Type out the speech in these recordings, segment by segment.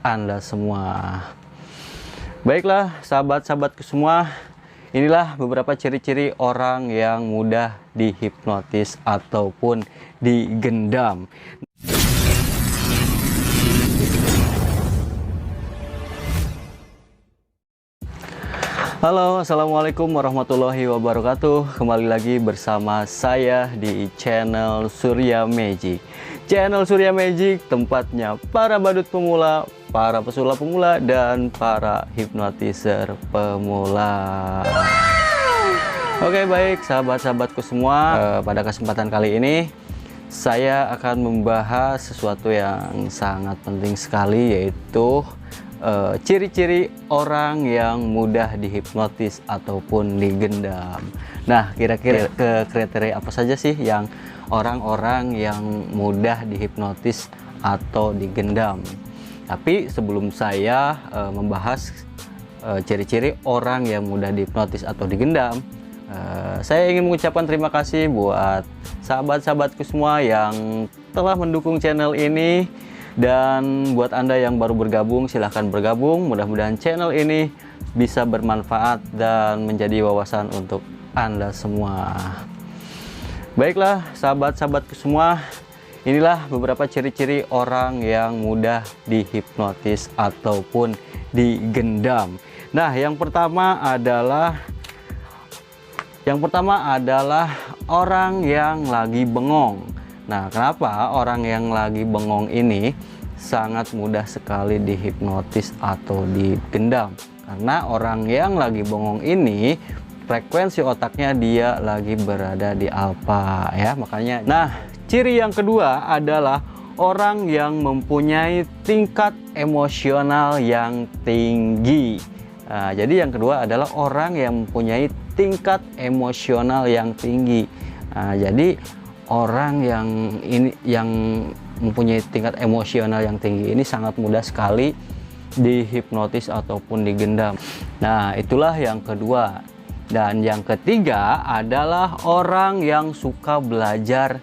Anda semua. Baiklah, sahabat-sahabatku semua, inilah beberapa ciri-ciri orang yang mudah dihipnotis ataupun digendam. Halo, assalamualaikum warahmatullahi wabarakatuh. Kembali lagi bersama saya di channel Surya Magic. Channel Surya Magic, tempatnya para badut pemula, para pesulap pemula, dan para hipnotiser pemula. Oke, baik sahabat-sahabatku semua, pada kesempatan kali ini saya akan membahas sesuatu yang sangat penting sekali, yaitu ciri-ciri orang yang mudah dihipnotis ataupun digendam. Nah, kira-kira kriteria apa saja sih yang orang-orang yang mudah dihipnotis atau digendam? Tapi sebelum saya membahas ciri-ciri orang yang mudah dihipnotis atau digendam, saya ingin mengucapkan terima kasih buat sahabat-sahabatku semua yang telah mendukung channel ini. Dan buat Anda yang baru bergabung, silahkan bergabung. Mudah-mudahan channel ini bisa bermanfaat dan menjadi wawasan untuk Anda semua. Baiklah sahabat-sahabatku semua, inilah beberapa ciri-ciri orang yang mudah dihipnotis ataupun digendam. Nah, yang pertama adalah orang yang lagi bengong. Nah, kenapa orang yang lagi bengong ini sangat mudah sekali dihipnotis atau digendam? Karena orang yang lagi bengong ini frekuensi otaknya dia lagi berada di alfa ya, makanya. Nah, ciri yang kedua adalah orang yang mempunyai tingkat emosional yang tinggi. Nah, jadi yang kedua adalah orang yang mempunyai tingkat emosional yang tinggi. Nah, jadi orang yang mempunyai tingkat emosional yang tinggi ini sangat mudah sekali dihipnotis ataupun digendam. Nah, itulah yang kedua. Dan yang ketiga adalah orang yang suka belajar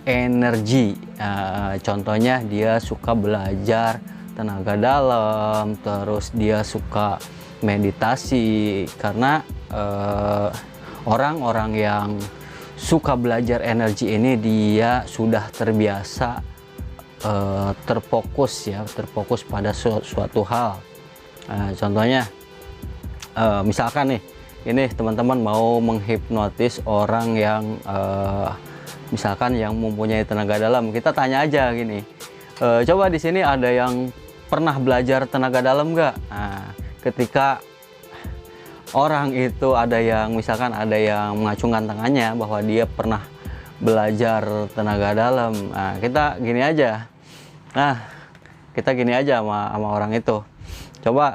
energi. Contohnya dia suka belajar tenaga dalam, terus dia suka meditasi. Karena orang-orang yang suka belajar energi ini dia sudah terbiasa terfokus pada suatu hal. Contohnya misalkan nih, ini teman-teman mau menghipnotis orang yang misalkan yang mempunyai tenaga dalam, kita tanya aja gini, coba di sini ada yang pernah belajar tenaga dalam nggak? Nah, ketika orang itu misalkan ada yang mengacungkan tangannya bahwa dia pernah belajar tenaga dalam. Nah, kita gini aja sama orang itu. Coba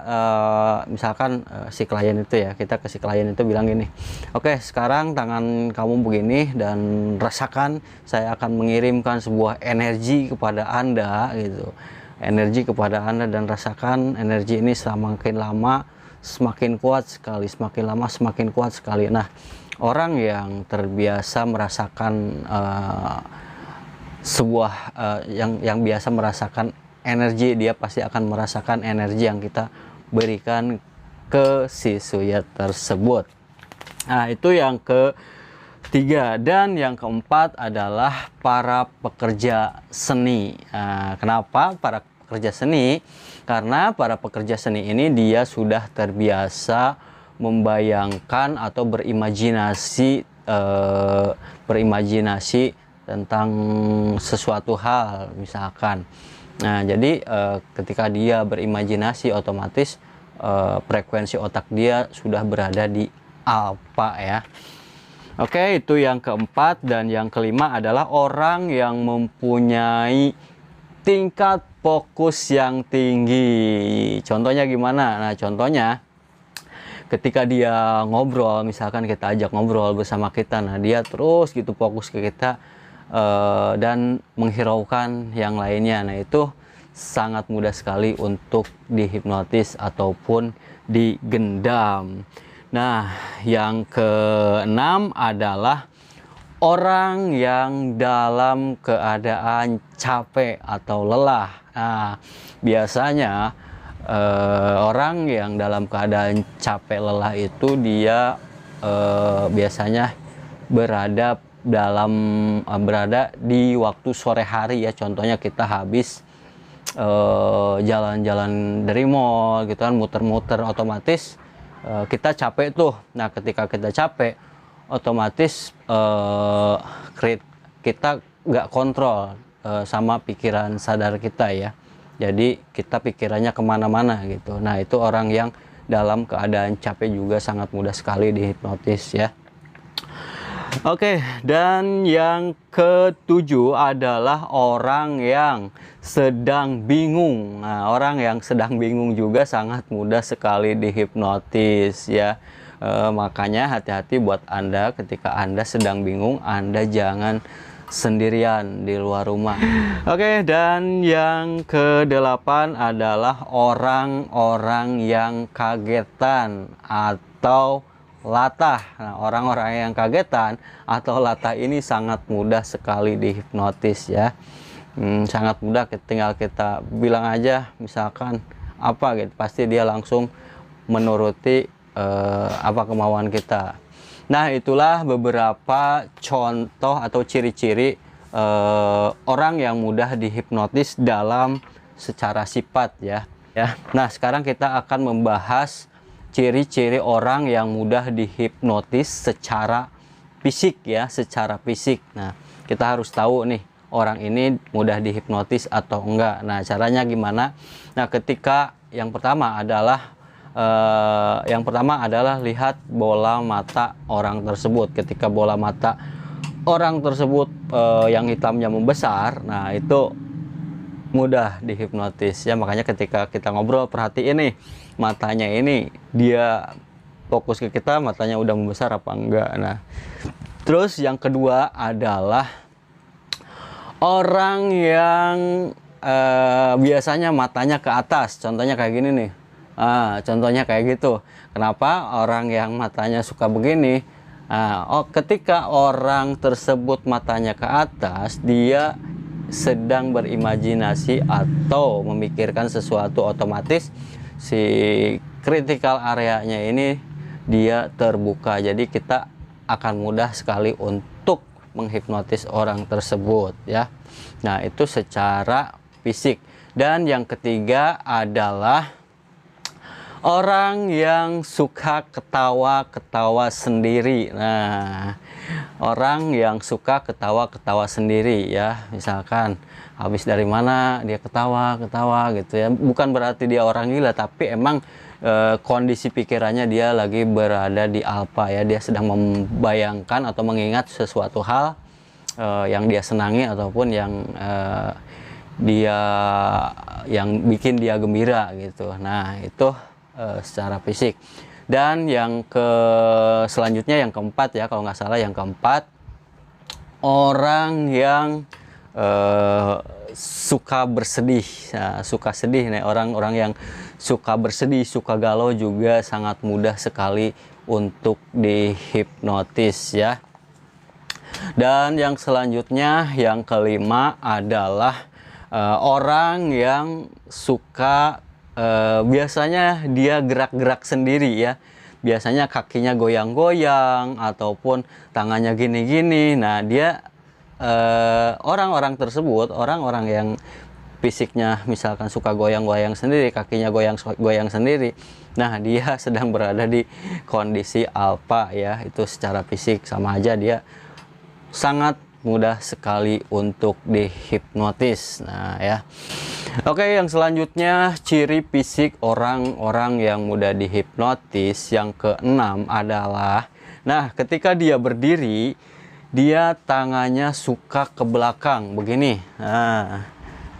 misalkan si klien itu ya, kita ke si klien itu bilang gini, oke, sekarang tangan kamu begini dan rasakan saya akan mengirimkan sebuah energi kepada Anda gitu. Energi kepada Anda dan rasakan energi ini semakin lama semakin kuat sekali, semakin lama semakin kuat sekali. Nah, orang yang terbiasa merasakan yang biasa merasakan energi, dia pasti akan merasakan energi yang kita berikan ke si suyat tersebut. Nah, itu yang ketiga. Dan yang keempat adalah para pekerja seni. Kenapa para pekerja seni? Karena para pekerja seni ini dia sudah terbiasa membayangkan atau berimajinasi tentang sesuatu hal misalkan. Nah, jadi ketika dia berimajinasi, otomatis frekuensi otak dia sudah berada di alfa ya. Oke, itu yang keempat. Dan yang kelima adalah orang yang mempunyai tingkat fokus yang tinggi. Contohnya gimana? Nah, contohnya ketika dia ngobrol, misalkan kita ajak ngobrol bersama kita, nah dia terus gitu fokus ke kita dan menghiraukan yang lainnya. Nah, itu sangat mudah sekali untuk dihipnotis ataupun digendam. Nah, yang keenam adalah orang yang dalam keadaan capek atau lelah. Nah, biasanya orang yang dalam keadaan capek lelah itu dia biasanya berada di waktu sore hari ya. Contohnya kita habis jalan-jalan dari mall gitu kan, muter-muter, otomatis kita capek tuh. Nah, ketika kita capek, otomatis kita nggak kontrol sama pikiran sadar kita ya. Jadi kita pikirannya kemana-mana gitu. Nah, itu orang yang dalam keadaan capek juga sangat mudah sekali dihipnotis ya. Oke, dan yang ketujuh adalah orang yang sedang bingung. Nah, orang yang sedang bingung juga sangat mudah sekali dihipnotis ya. Makanya hati-hati buat Anda ketika Anda sedang bingung, Anda jangan sendirian di luar rumah. Oke, dan yang kedelapan adalah orang-orang yang kagetan atau latah. Nah, orang-orang yang kagetan atau latah ini sangat mudah sekali dihipnotis ya. Sangat mudah, tinggal kita bilang aja misalkan apa gitu, pasti dia langsung menuruti apa kemauan kita. Nah, itulah beberapa contoh atau ciri-ciri orang yang mudah dihipnotis dalam secara sifat ya. Nah, sekarang kita akan membahas ciri-ciri orang yang mudah dihipnotis secara fisik ya, secara fisik. Nah, kita harus tahu nih orang ini mudah dihipnotis atau enggak. Nah, caranya gimana? Nah, ketika yang pertama adalah lihat bola mata orang tersebut. Ketika bola mata orang tersebut yang hitamnya membesar, nah itu mudah dihipnotis ya. Makanya ketika kita ngobrol, perhatiin nih matanya ini, dia fokus ke kita, matanya udah membesar apa enggak. Nah, terus yang kedua adalah orang yang biasanya matanya ke atas. Contohnya kayak gini nih. Contohnya kayak gitu. Kenapa orang yang matanya suka begini? Ketika orang tersebut matanya ke atas, dia sedang berimajinasi atau memikirkan sesuatu, otomatis si critical area-nya ini dia terbuka. Jadi kita akan mudah sekali untuk menghipnotis orang tersebut ya. Nah, itu secara fisik. Dan yang ketiga adalah orang yang suka ketawa-ketawa sendiri. Nah, orang yang suka ketawa-ketawa sendiri ya. Misalkan habis dari mana dia ketawa-ketawa gitu ya. Bukan berarti dia orang gila, tapi emang kondisi pikirannya dia lagi berada di alfa ya. Dia sedang membayangkan atau mengingat sesuatu hal yang dia senangi ataupun yang bikin dia gembira gitu. Nah, itu secara fisik. Dan yang selanjutnya yang keempat ya, kalau nggak salah yang keempat, orang yang suka bersedih. Nah, suka sedih nih, orang-orang yang suka bersedih, suka galau juga sangat mudah sekali untuk dihipnotis ya. Dan yang selanjutnya yang kelima adalah orang yang suka biasanya dia gerak-gerak sendiri ya. Biasanya kakinya goyang-goyang ataupun tangannya gini-gini. Nah, dia orang-orang tersebut, orang-orang yang fisiknya misalkan suka goyang-goyang sendiri, kakinya goyang-goyang sendiri. Nah, dia sedang berada di kondisi alfa ya. Itu secara fisik, sama aja dia sangat mudah sekali untuk dihipnotis. Nah ya. Oke, yang selanjutnya ciri fisik orang-orang yang mudah dihipnotis yang keenam adalah, nah, ketika dia berdiri, dia tangannya suka ke belakang begini. Nah,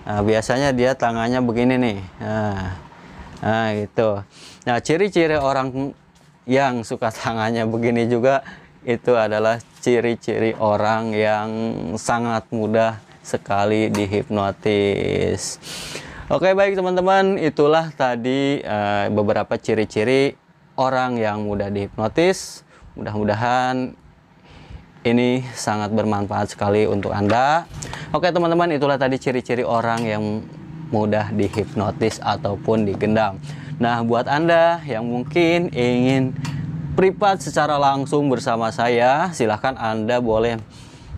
biasanya dia tangannya begini nih. Nah gitu. Nah, ciri-ciri orang yang suka tangannya begini juga itu adalah ciri-ciri orang yang sangat mudah sekali dihipnotis. Oke, baik teman-teman, itulah tadi beberapa ciri-ciri orang yang mudah dihipnotis. Mudah-mudahan ini sangat bermanfaat sekali untuk Anda. Oke teman-teman, itulah tadi ciri-ciri orang yang mudah dihipnotis ataupun digendam. Nah, buat Anda yang mungkin ingin privat secara langsung bersama saya, silahkan Anda boleh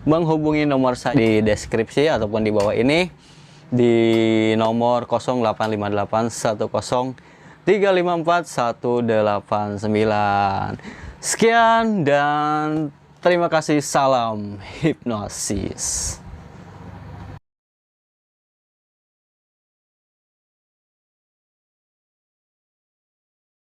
menghubungi nomor saya di deskripsi ataupun di bawah ini, di nomor 085810354189. Sekian dan terima kasih, salam hipnosis.